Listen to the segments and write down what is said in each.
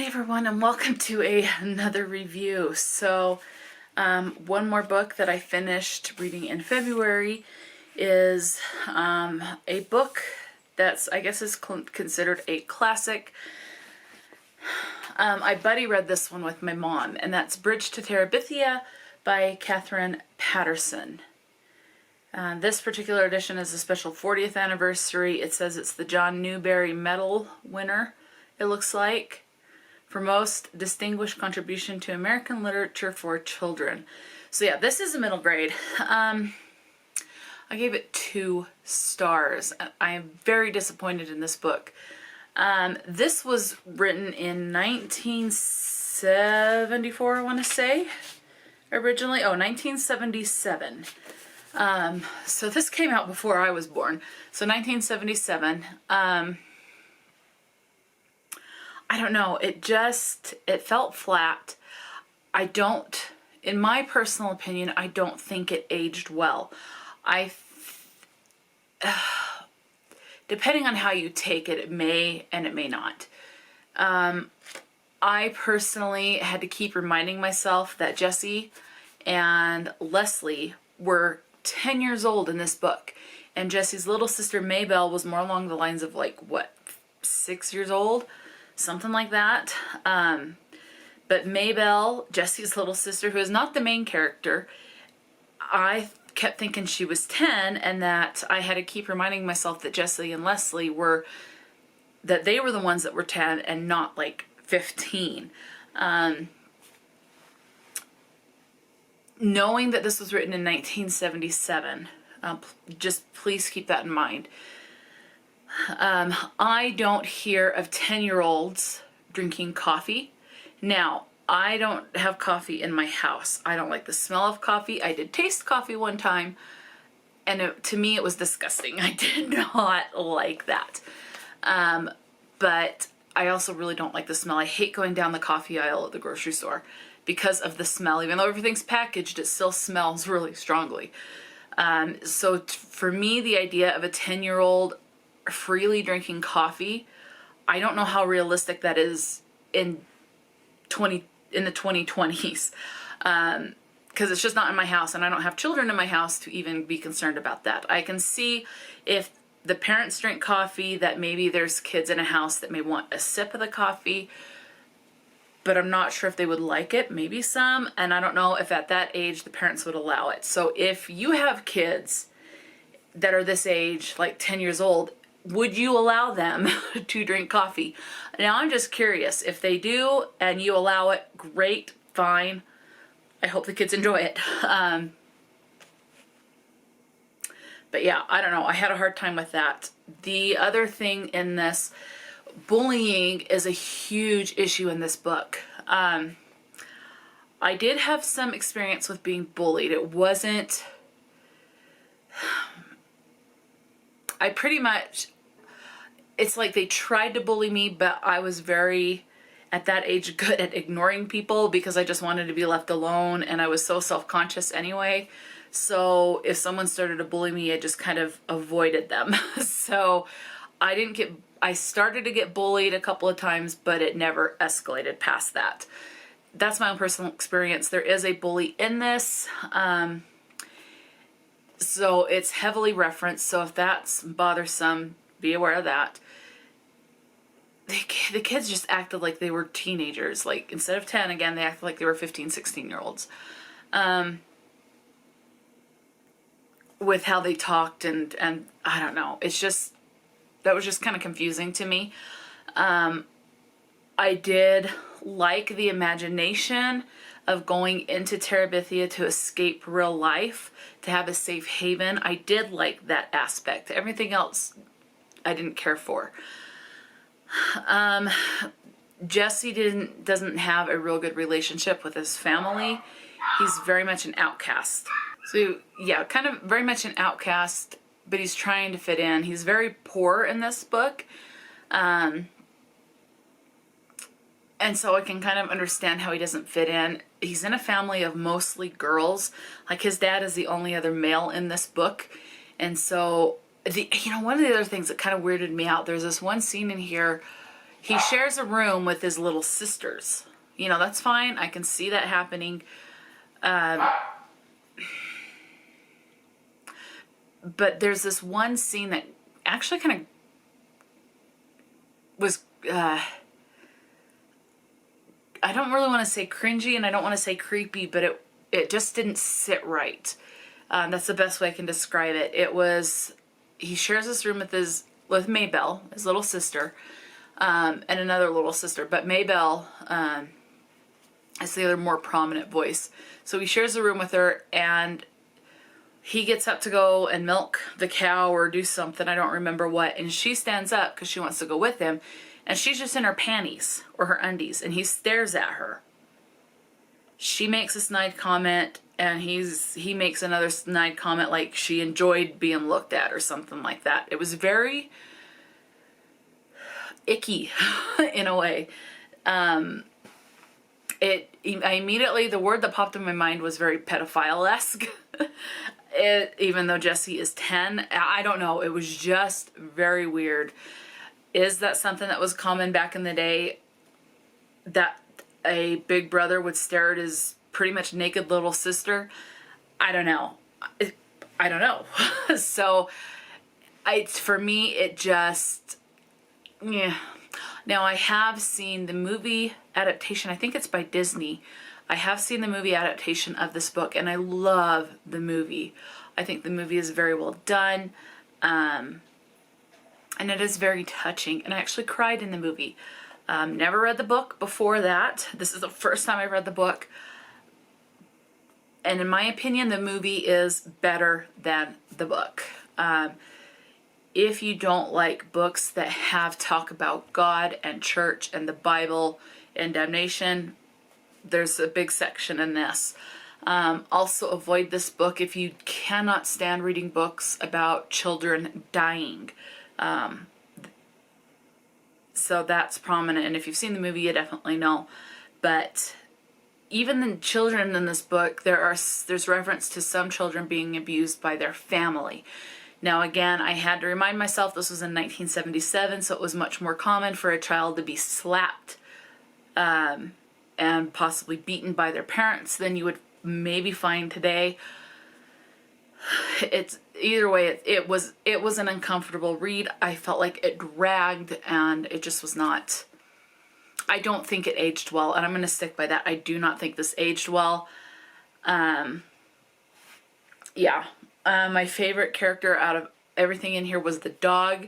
Hi everyone, and welcome to another review. One more book that I finished reading in February is a book that's, I guess, is considered a classic. I buddy read this one with my mom, and that's Bridge to Terabithia by Katherine Paterson. This particular edition is a special 40th anniversary. It says it's the John Newbery Medal winner, it looks like, for most distinguished contribution to American literature for children. So yeah, this is a middle grade. I gave it 2 stars. I am very disappointed in this book. This was written in 1974, I want to say, originally. 1977. So this came out before I was born. So 1977. I don't know, it felt flat. In my personal opinion, I don't think it aged well. Depending on how you take it, it may and it may not. I personally had to keep reminding myself that Jessie and Leslie were 10 years old in this book. And Jessie's little sister Maybelle was more along the lines of 6 years old? Something like that. But Maybelle, Jessie's little sister, who is not the main character, I kept thinking she was 10, and that I had to keep reminding myself that Jessie and Leslie that they were the ones that were 10 and not 15. Knowing that this was written in 1977, just please keep that in mind. I don't hear of 10-year-olds drinking coffee. Now, I don't have coffee in my house. I don't like the smell of coffee. I did taste coffee one time, and to me it was disgusting. I did not like that. But I also really don't like the smell. I hate going down the coffee aisle at the grocery store because of the smell. Even though everything's packaged, it still smells really strongly. So for me, the idea of a 10-year-old freely drinking coffee, I don't know how realistic that is in the 2020s, because it's just not in my house, and I don't have children in my house to even be concerned about that. I can see if the parents drink coffee that maybe there's kids in a house that may want a sip of the coffee, but I'm not sure if they would like it. Maybe some, and I don't know if at that age the parents would allow it. So if you have kids that are this age, 10 years old, would you allow them to drink coffee? Now, I'm just curious. If they do and you allow it, great, fine. I hope the kids enjoy it. But yeah, I don't know. I had a hard time with that. The other thing in this, bullying is a huge issue in this book. I did have some experience with being bullied. It wasn't... it's like they tried to bully me, but I was very, at that age, good at ignoring people because I just wanted to be left alone, and I was so self-conscious anyway. So if someone started to bully me, I just kind of avoided them. So I started to get bullied a couple of times, but it never escalated past that. That's my own personal experience. There is a bully in this. So it's heavily referenced, so if that's bothersome, be aware of that. The kids just acted like they were teenagers. Instead of 10, again, they acted like they were 15, 16-year-olds. With how they talked, and I don't know. That was just kind of confusing to me. I did like the imagination of going into Terabithia to escape real life, to have a safe haven. I did like that aspect. Everything else I didn't care for. Jesse doesn't have a real good relationship with his family. He's very much an outcast. So yeah, kind of very much an outcast, but he's trying to fit in. He's very poor in this book. And so I can kind of understand how he doesn't fit in. He's in a family of mostly girls. His dad is the only other male in this book. And so, one of the other things that kind of weirded me out, there's this one scene in here he shares a room with his little sisters. You know, that's fine. I can see that happening. But there's this one scene that actually kind of was, I don't really want to say cringy and I don't want to say creepy, but it just didn't sit right. That's the best way I can describe it. It was, he shares this room with Maybelle, his little sister, and another little sister, but Maybelle is the other more prominent voice. So he shares a room with her, and he gets up to go and milk the cow or do something, I don't remember what, and she stands up because she wants to go with him, and she's just in her panties or her undies, and he stares at her. She makes a snide comment, and he makes another snide comment like she enjoyed being looked at or something like that. It was very icky in a way. Immediately, the word that popped in my mind was very pedophile-esque. Even though Jesse is 10, I don't know. It was just very weird. Is that something that was common back in the day? That a big brother would stare at his pretty much naked little sister? I don't know. I don't know. So, for me, it just, yeah. Now, I have seen the movie adaptation. I think it's by Disney. I have seen the movie adaptation of this book, and I love the movie. I think the movie is very well done, and it is very touching, and I actually cried in the movie. Never read the book before that. This is the first time I've read the book, and in my opinion, the movie is better than the book. If you don't like books that have talk about God and church and the Bible and damnation, there's a big section in this. Also avoid this book if you cannot stand reading books about children dying. So that's prominent, and if you've seen the movie, you definitely know. But even the children in this book, there's reference to some children being abused by their family. Now again, I had to remind myself this was in 1977, so it was much more common for a child to be slapped and possibly beaten by their parents than you would maybe find today. It's either way, it was an uncomfortable read. I felt like it dragged, and it just was not. I don't think it aged well, and I'm going to stick by that. I do not think this aged well. Yeah. My favorite character out of everything in here was the dog,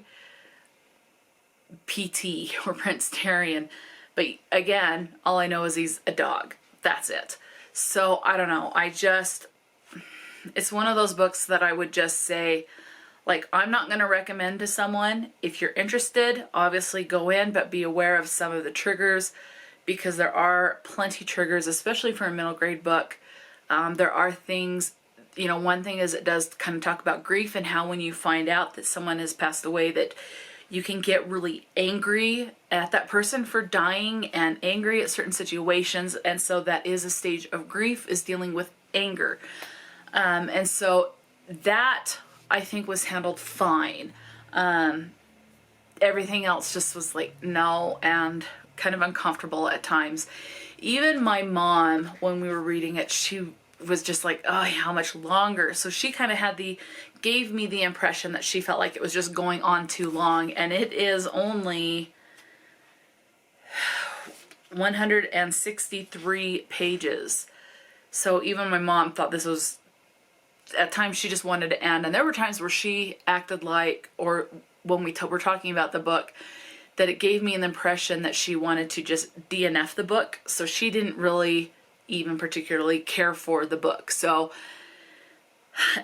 PT, or Prince Tarian. But again, all I know is he's a dog. That's it. So, I don't know. It's one of those books that I would just say, like, I'm not going to recommend to someone. If you're interested, obviously go in, but be aware of some of the triggers, because there are plenty triggers, especially for a middle grade book. There are things, you know, one thing is it does kind of talk about grief and how when you find out that someone has passed away, that you can get really angry at that person for dying and angry at certain situations. And so that is a stage of grief, is dealing with anger. And so that, I think, was handled fine. Everything else just was like, no, and kind of uncomfortable at times. Even my mom, when we were reading it, she was just like, oh, how much longer? So she kind of gave me the impression that she felt like it was just going on too long, and it is only 163 pages. So even my mom thought this was, at times she just wanted to end, and there were times where she acted like, or when we were talking about the book, that it gave me an impression that she wanted to just DNF the book, so she didn't really even particularly care for the book. So,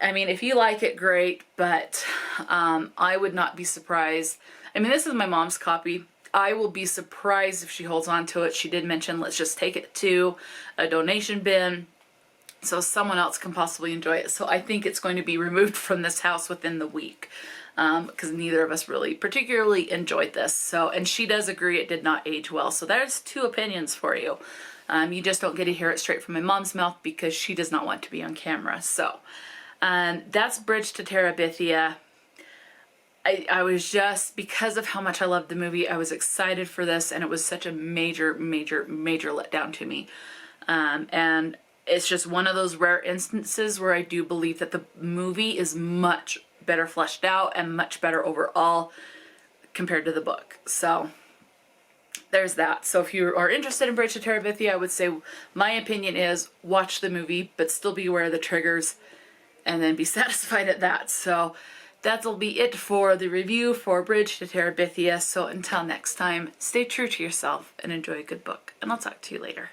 I mean, if you like it, great, but I would not be surprised. I mean, this is my mom's copy. I will be surprised if she holds on to it. She did mention, let's just take it to a donation bin so someone else can possibly enjoy it. So I think it's going to be removed from this house within the week, because neither of us really particularly enjoyed this. So, and she does agree it did not age well. So there's two opinions for you. You just don't get to hear it straight from my mom's mouth because she does not want to be on camera. So that's Bridge to Terabithia. I was just, because of how much I loved the movie, I was excited for this, and it was such a major, major, major letdown to me. And it's just one of those rare instances where I do believe that the movie is much better fleshed out and much better overall compared to the book. So there's that. So if you are interested in Bridge to Terabithia, I would say my opinion is watch the movie, but still be aware of the triggers and then be satisfied at that. So that'll be it for the review for Bridge to Terabithia. So until next time, stay true to yourself and enjoy a good book. And I'll talk to you later.